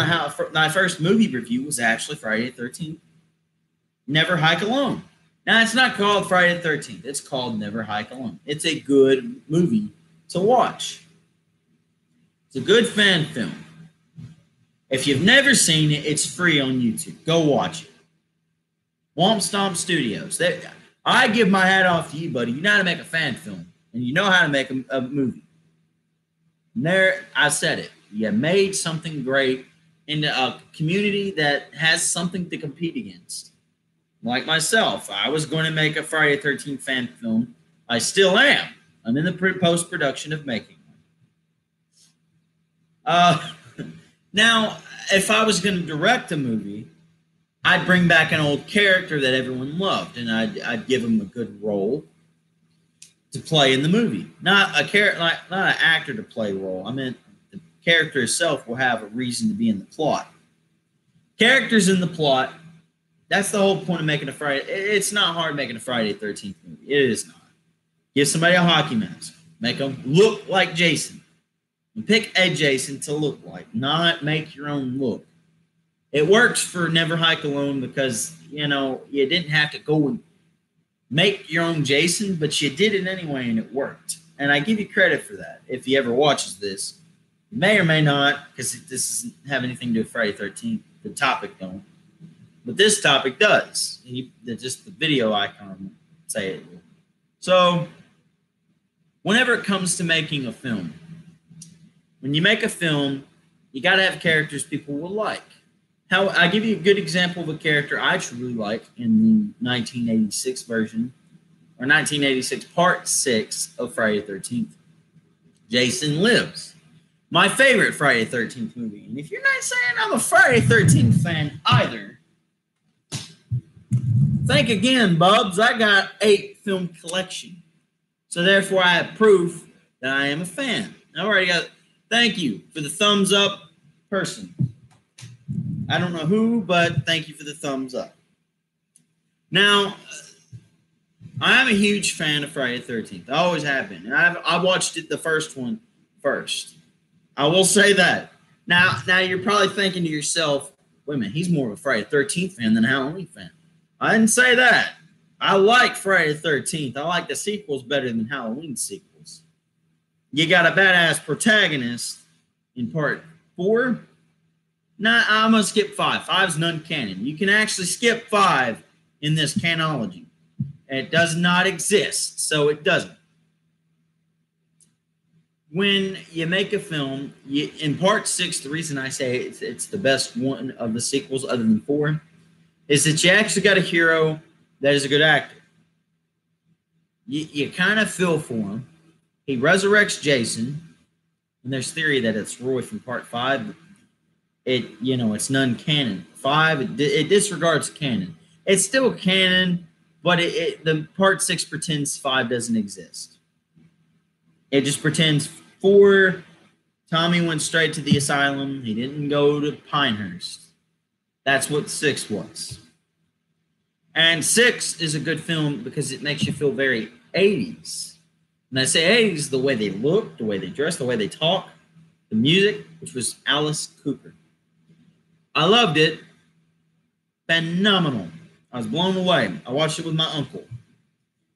Speaker 1: my first movie review was actually Friday the 13th. Never Hike Alone. Now, it's not called Friday the 13th. It's called Never Hike Alone. It's a good movie to watch. It's a good fan film. If you've never seen it, it's free on YouTube. Go watch it. Womp Stomp Studios. I give my hat off to you, buddy. You know how to make a fan film, and you know how to make a movie. And there, I said it. You made something great in a community that has something to compete against. Like myself, I was going to make a Friday the 13th fan film. I still am. I'm in the post-production of making one. Now, if I was going to direct a movie, I'd bring back an old character that everyone loved, and I'd give him a good role to play in the movie. Not not an actor to play a role. I meant the character itself will have a reason to be in the plot. Characters in the plot. That's the whole point of making a Friday. It's not hard making a Friday the 13th movie. It is not. Give somebody a hockey mask. Make them look like Jason. And pick a Jason to look like, not make your own look. It works for Never Hike Alone because, you didn't have to go and make your own Jason, but you did it anyway and it worked. And I give you credit for that. If he ever watches this, you may or may not, because this doesn't have anything to do with Friday the 13th. The topic don't. But this topic does. Just the video icon say it. So, whenever it comes to making a film, when you make a film, you got to have characters people will like. I give you a good example of a character I truly like in the 1986 version, or 1986 Part 6 of Friday the 13th. Jason Lives. My favorite Friday the 13th movie. And if you're not saying I'm a Friday the 13th fan either, think again, Bubs. I got 8 film collection. So therefore, I have proof that I am a fan. I already got. Thank you for the thumbs up person. I don't know who, but thank you for the thumbs up. Now, I am a huge fan of Friday the 13th. I always have been. And I watched it, the first one, first. I will say that. Now you're probably thinking to yourself, wait a minute, he's more of a Friday the 13th fan than a Halloween fan. I didn't say that. I like Friday the 13th. I like the sequels better than Halloween sequels. You got a badass protagonist in part 4. Nah, I'm going to skip 5. 5's non-canon. You can actually skip 5 in this canology. It does not exist, so it doesn't. When you make a film, in part 6, the reason I say it's the best one of the sequels other than 4 is that you actually got a hero that is a good actor. You kind of feel for him. He resurrects Jason, and there's theory that it's Roy from part 5. It's non-canon. 5, it disregards canon. It's still canon, but the part 6 pretends 5 doesn't exist. It just pretends 4, Tommy went straight to the asylum. He didn't go to Pinehurst. That's what 6 was. And 6 is a good film because it makes you feel very 80s. And I say 80s, the way they look, the way they dress, the way they talk, the music, which was Alice Cooper. I loved it. Phenomenal. I was blown away. I watched it with my uncle.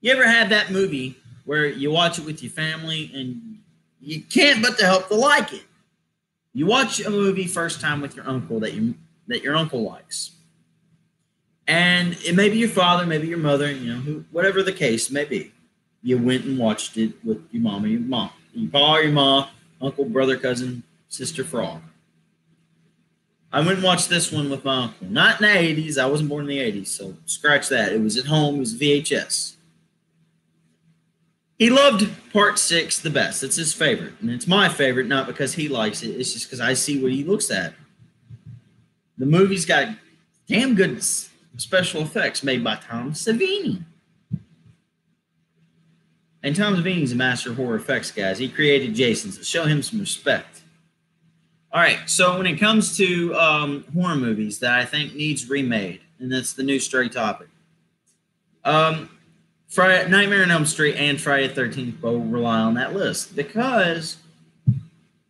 Speaker 1: You ever had that movie where you watch it with your family and you can't but to help to like it? You watch a movie first time with your uncle that your uncle likes. And it may be your father, maybe your mother, whatever the case may be. You went and watched it with your mom or your mom. Your pa or your ma, uncle, brother, cousin, sister, frog. I went and watched this one with my uncle. Not in the 80s. I wasn't born in the 80s, so scratch that. It was at home. It was VHS. He loved part 6 the best. It's his favorite. And it's my favorite, not because he likes it. It's just because I see what he looks at. The movie's got damn good special effects made by Tom Savini. And Tom Savini's a master of horror effects, guys. He created Jason, so show him some respect. All right, so when it comes to horror movies that I think needs remade, and that's the new stray topic, Nightmare on Elm Street and Friday the 13th both rely on that list because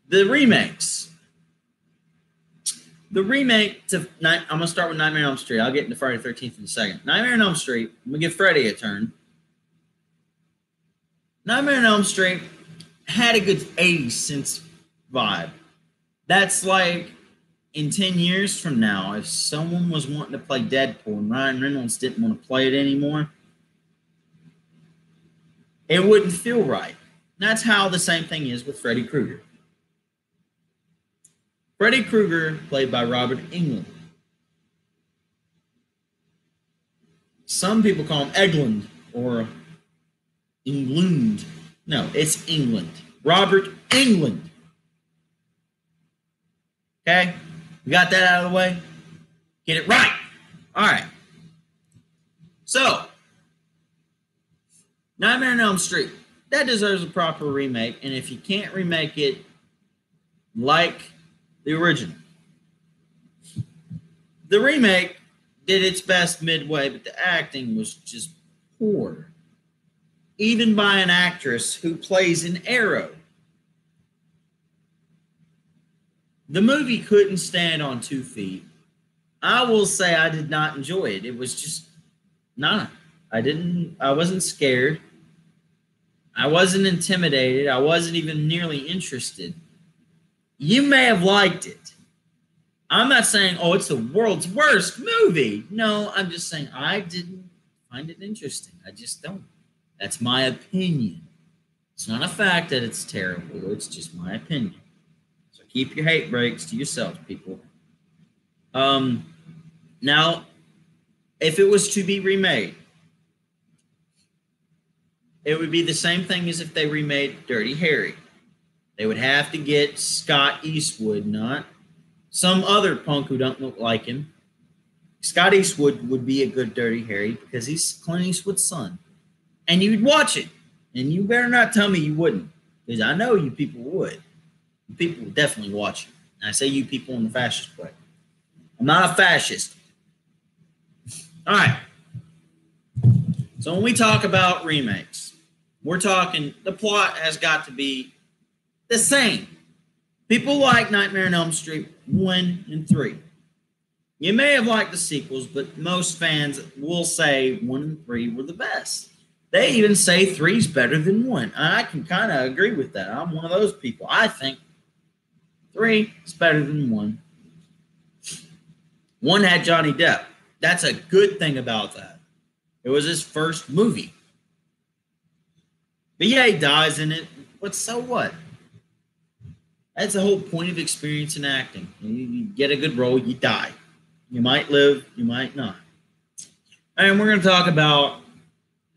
Speaker 1: the remakes. The remake to I'm going to start with Nightmare on Elm Street. I'll get into Friday the 13th in a second. Nightmare on Elm Street, I'm going to give Freddy a turn. Nightmare on Elm Street had a good 80s synth vibe. That's like in 10 years from now, if someone was wanting to play Deadpool and Ryan Reynolds didn't want to play it anymore, It wouldn't feel right. That's how the same thing is with Freddy Krueger. Freddy Krueger, played by Robert Englund. Some people call him Eglund or Englund. No, it's England. Robert Englund. Okay? We got that out of the way? Get it right. All right. So, Nightmare on Elm Street. That deserves a proper remake. And if you can't remake it like the original, the remake did its best midway, but the acting was just poor. Even by an actress who plays an Arrow. The movie couldn't stand on 2 feet. I will say I did not enjoy it. It was just not. I wasn't scared. I wasn't intimidated. I wasn't even nearly interested. You may have liked it. I'm not saying, oh, it's the world's worst movie. No, I'm just saying I didn't find it interesting. I just don't. That's my opinion. It's not a fact that it's terrible. It's just my opinion. So keep your hate breaks to yourself, people. Now, if it was to be remade, it would be the same thing as if they remade Dirty Harry. They would have to get Scott Eastwood, not some other punk who don't look like him. Scott Eastwood would be a good Dirty Harry because he's Clint Eastwood's son. And you'd watch it. And you better not tell me you wouldn't. Because I know you people would. You people would definitely watch it. And I say you people in the fascist way. I'm not a fascist. All right. So when we talk about remakes, we're talking the plot has got to be the same. People like Nightmare on Elm Street 1 and 3. You may have liked the sequels, but most fans will say 1 and 3 were the best. They even say 3's better than 1. I can kind of agree with that. I'm one of those people. I think 3 is better than 1. 1 had Johnny Depp. That's a good thing about that. It was his first movie. But yeah, he dies in it. But so what? That's the whole point of experience in acting. You get a good role, you die. You might live, you might not. And we're going to talk about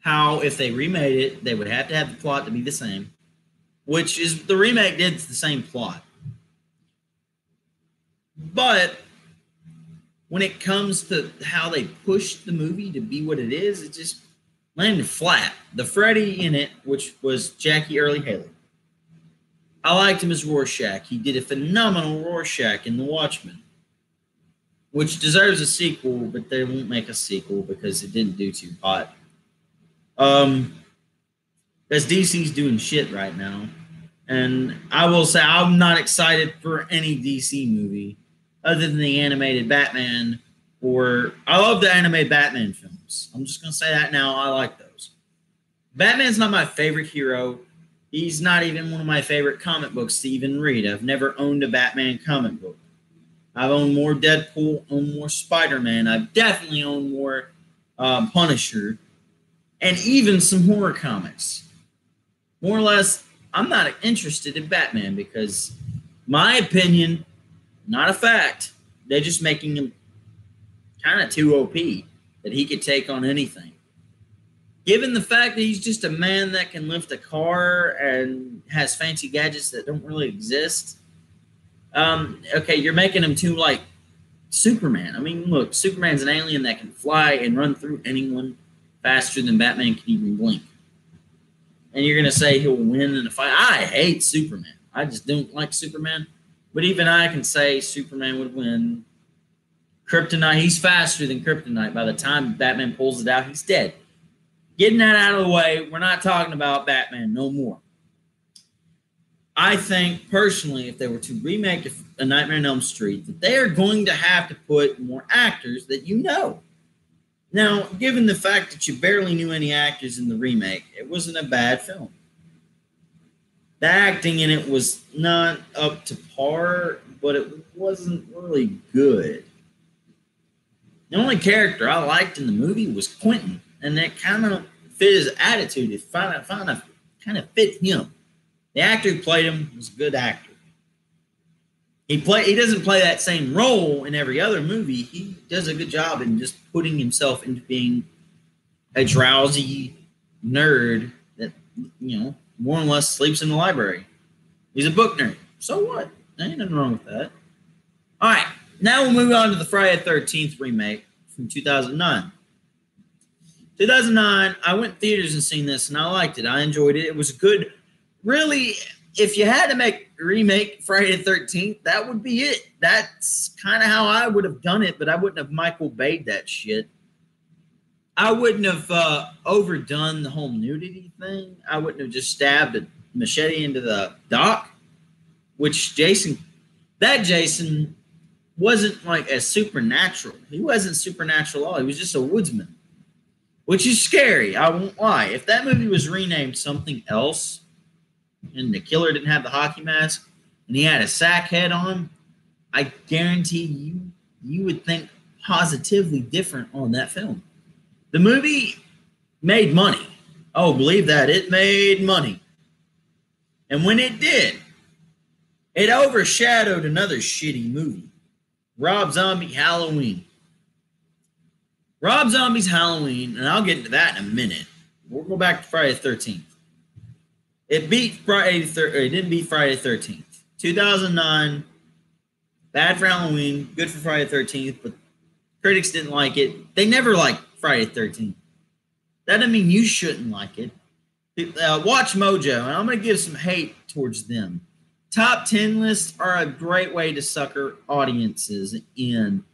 Speaker 1: how if they remade it, they would have to have the plot to be the same, which is the remake did the same plot. But when it comes to how they pushed the movie to be what it is, it just landed flat. The Freddy in it, which was Jackie Earle Haley, I liked him as Rorschach. He did a phenomenal Rorschach in The Watchmen, which deserves a sequel, but they won't make a sequel because it didn't do too hot. Because DC's doing shit right now. And I will say I'm not excited for any DC movie other than the animated Batman, or I love the animated Batman films. I'm just going to say that now. I like those. Batman's not my favorite hero. He's not even one of my favorite comic books to even read. I've never owned a Batman comic book. I've owned more Deadpool, owned more Spider-Man. I've definitely owned more Punisher, and even some horror comics. More or less, I'm not interested in Batman because, my opinion, not a fact, they're just making him kind of too OP that he could take on anything. Given the fact that he's just a man that can lift a car and has fancy gadgets that don't really exist, okay, you're making him too like Superman. I mean, look, Superman's an alien that can fly and run through anyone faster than Batman can even blink. And you're going to say he'll win in a fight? I hate Superman. I just don't like Superman. But even I can say Superman would win. Kryptonite, he's faster than Kryptonite. By the time Batman pulls it out, he's dead. Getting that out of the way, we're not talking about Batman no more. I think, personally, if they were to remake A Nightmare on Elm Street, that they are going to have to put more actors that you know. Now, given the fact that you barely knew any actors in the remake, it wasn't a bad film. The acting in it was not up to par, but it wasn't really good. The only character I liked in the movie was Quentin, and that kind of fit his attitude. It kind of fit him. The actor who played him was a good actor. He doesn't play that same role in every other movie. He does a good job in just putting himself into being a drowsy nerd that, more or less sleeps in the library. He's a book nerd. So what? There ain't nothing wrong with that. All right. Now we'll move on to the Friday the 13th remake from 2009. 2009, I went to theaters and seen this, and I liked it. I enjoyed it. It was good. Really, if you had to remake Friday the 13th, that would be it. That's kind of how I would have done it, but I wouldn't have Michael Bay'd that shit. I wouldn't have overdone the whole nudity thing. I wouldn't have just stabbed a machete into the dock, which Jason wasn't like as supernatural. He wasn't supernatural at all. He was just a woodsman, which is scary. I won't lie. If that movie was renamed something else and the killer didn't have the hockey mask and he had a sack head on, I guarantee you would think positively different on that film. The movie made money. Oh, believe that. It made money. And when it did, it overshadowed another shitty movie, Rob Zombie Halloween. Rob Zombie's Halloween, and I'll get into that in a minute. We'll go back to Friday the 13th. It didn't beat Friday the 13th. 2009, bad for Halloween, good for Friday the 13th, but critics didn't like it. They never liked Friday the 13th. That doesn't mean you shouldn't like it. Watch Mojo, and I'm going to give some hate towards them. Top 10 lists are a great way to sucker audiences in.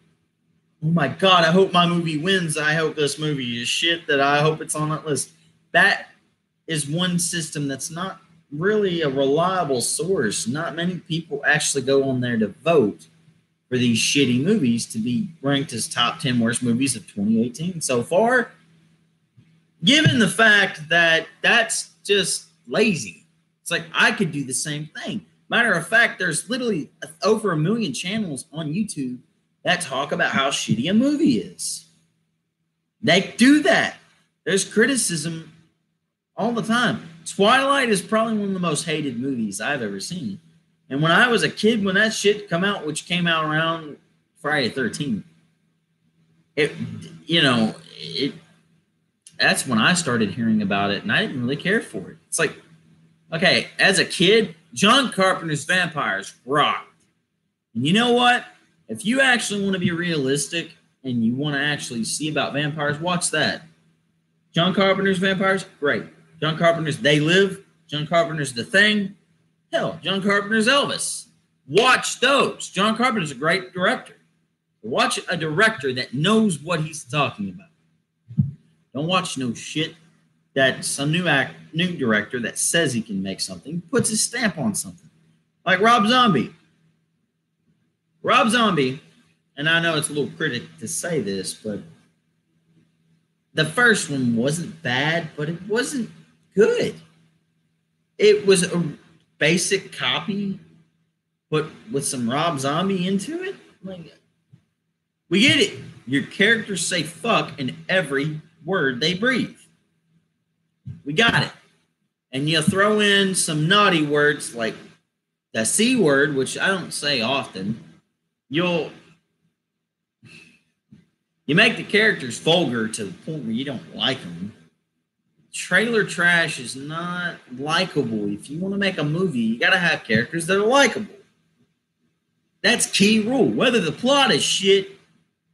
Speaker 1: Oh my God, I hope my movie wins. I hope this movie is shit, that I hope it's on that list. That is one system that's not really a reliable source. Not many people actually go on there to vote for these shitty movies to be ranked as top 10 worst movies of 2018 so far. Given the fact that that's just lazy. It's like I could do the same thing. Matter of fact, there's literally over 1 million channels on YouTube that talk about how shitty a movie is. They do that. There's criticism all the time. Twilight is probably one of the most hated movies I've ever seen. And when I was a kid, when that shit come out, which came out around Friday the 13th, that's when I started hearing about it, and I didn't really care for it. It's like, okay, as a kid, John Carpenter's Vampires rocked. And you know what? If you actually want to be realistic and you want to actually see about vampires, watch that. John Carpenter's Vampires, great. John Carpenter's They Live, John Carpenter's The Thing, hell, John Carpenter's Elvis. Watch those. John Carpenter's a great director. Watch a director that knows what he's talking about. Don't watch no shit that some new director that says he can make something, puts his stamp on something. Like Rob Zombie. Rob Zombie, and I know it's a little critic to say this, but the first one wasn't bad, but it wasn't good. It was a basic copy, but with some Rob Zombie into it. Like, we get it. Your characters say fuck in every word they breathe. We got it. And you throw in some naughty words like the C word, which I don't say often. You make the characters vulgar to the point where you don't like them. Trailer trash is not likable. If you want to make a movie, you got to have characters that are likable. That's key rule. Whether the plot is shit,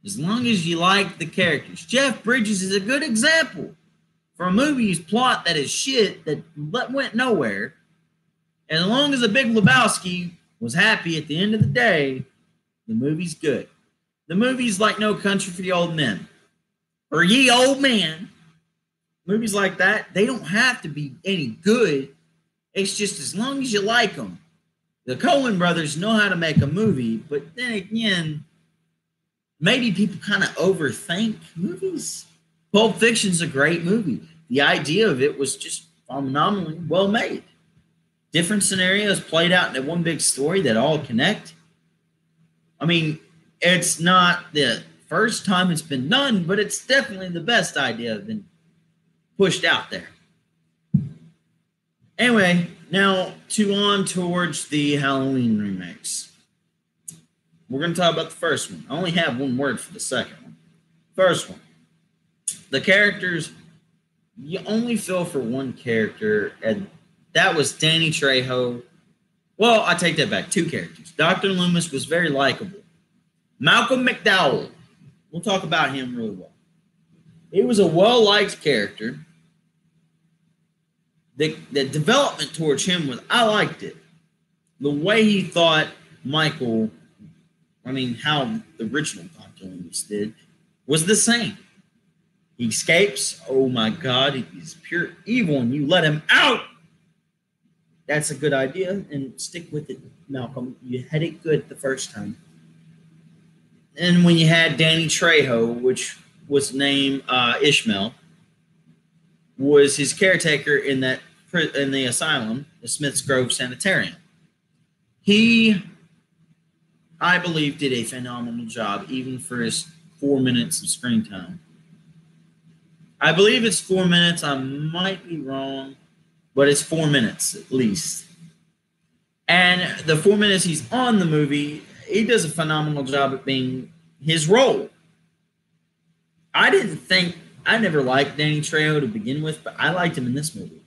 Speaker 1: as long as you like the characters. Jeff Bridges is a good example for a movie's plot that is shit, that went nowhere. As long as the Big Lebowski was happy at the end of the day, the movie's good. The movie's like No Country for the Old Men or Ye Old Man. Movies like that, they don't have to be any good. It's just as long as you like them. The Coen brothers know how to make a movie, but then again, maybe people kind of overthink movies. Pulp Fiction's a great movie. The idea of it was just phenomenally well made. Different scenarios played out into one big story that all connect. I mean, it's not the first time it's been done, but it's definitely the best idea. pushed out there. Anyway, now on towards the Halloween remakes. We're going to talk about the first one. I only have one word for the second one. First one. The characters, you only feel for one character, and that was Danny Trejo. Well, I take that back. Two characters. Dr. Loomis was very likable. Malcolm McDowell. We'll talk about him really well. He was a well-liked character. The development towards him was, I liked it. The way he thought how the original Dr. Loomis did, was the same. He escapes. Oh my God, he's pure evil, and you let him out. That's a good idea, and stick with it, Malcolm. You had it good the first time. And when you had Danny Trejo, which was named Ishmael, was his caretaker in the asylum, the Smiths Grove Sanitarium. He, I believe, did a phenomenal job, even for his 4 minutes of screen time. I believe it's 4 minutes. I might be wrong, but it's 4 minutes at least. And the 4 minutes he's on the movie, he does a phenomenal job at being his role. I never liked Danny Trejo to begin with, but I liked him in this movie.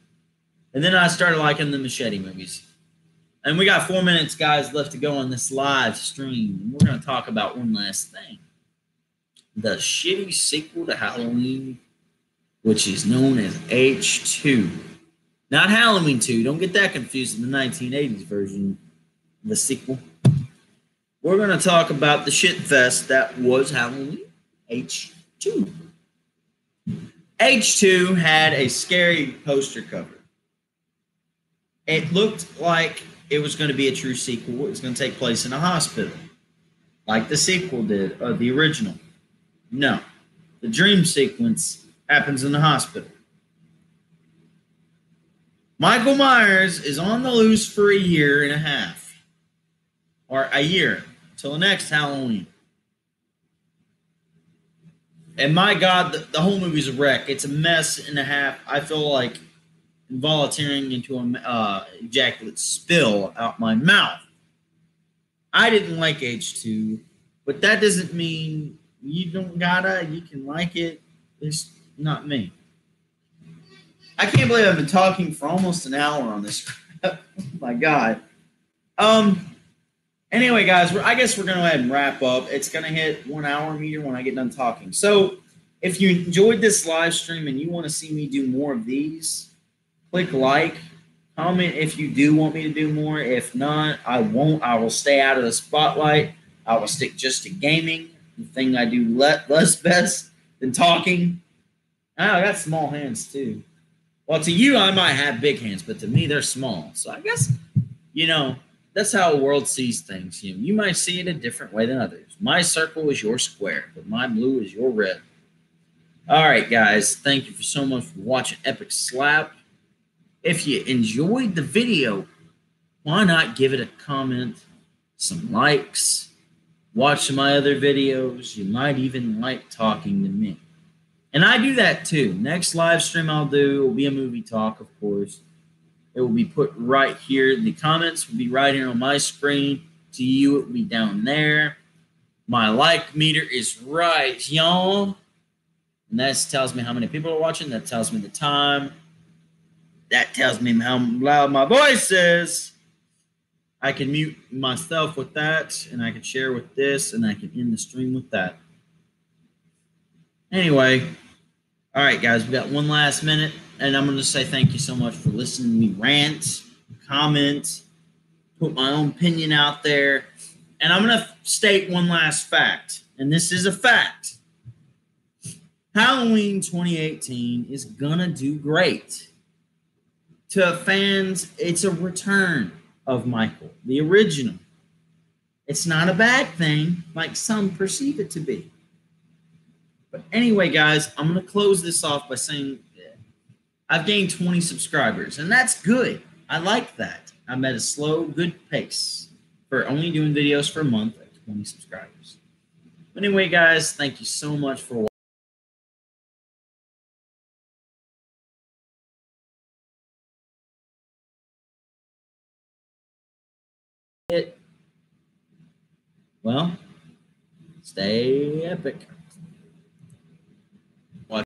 Speaker 1: And then I started liking the Machete movies. And we got 4 minutes, guys, left to go on this live stream. And we're going to talk about one last thing. The shitty sequel to Halloween, which is known as H2. Not Halloween 2. Don't get that confused in the 1980s version of the sequel. We're going to talk about the shit fest that was Halloween H2. H2 had a scary poster cover. It looked like it was going to be a true sequel. It was going to take place in a hospital, like the sequel did, or the original. No. The dream sequence happens in the hospital. Michael Myers is on the loose for a year and a half. Or a year, till the next Halloween. And my God, the whole movie's a wreck. It's a mess and a half. I feel like involunteering into an ejaculate spill out my mouth. I didn't like H2, but that doesn't mean you can like it. It's not me. I can't believe I've been talking for almost an hour on this. Oh my God. Anyway, guys, I guess we're going to go ahead and wrap up. It's going to hit 1 hour meter when I get done talking. So if you enjoyed this live stream and you want to see me do more of these, click like, comment if you do want me to do more. If not, I won't. I will stay out of the spotlight. I will stick just to gaming, the thing I do less best than talking. I got small hands too. Well, to you, I might have big hands, but to me, they're small. So I guess, that's how the world sees things. You might see it a different way than others. My circle is your square, but my blue is your red. All right, guys. Thank you so much for watching Epic Slap. If you enjoyed the video, why not give it a comment, some likes, watch some of my other videos. You might even like talking to me. And I do that too. Next live stream I'll do will be a movie talk, of course. It will be put right here. The comments will be right here on my screen. To you, it will be down there. My like meter is right, y'all. And that tells me how many people are watching. That tells me the time. That tells me how loud my voice is. I can mute myself with that, and I can share with this, and I can end the stream with that. Anyway, all right, guys, we got one last minute, and I'm going to say thank you so much for listening to me rant, comment, put my own opinion out there. And I'm going to state one last fact, and this is a fact. Halloween 2018 is going to do great. To fans, it's a return of Michael, the original. It's not a bad thing like some perceive it to be. But anyway, guys, I'm going to close this off by saying I've gained 20 subscribers, and that's good. I like that. I'm at a slow, good pace for only doing videos for a month at 20 subscribers. Anyway, guys, thank you so much for watching. Well, stay epic.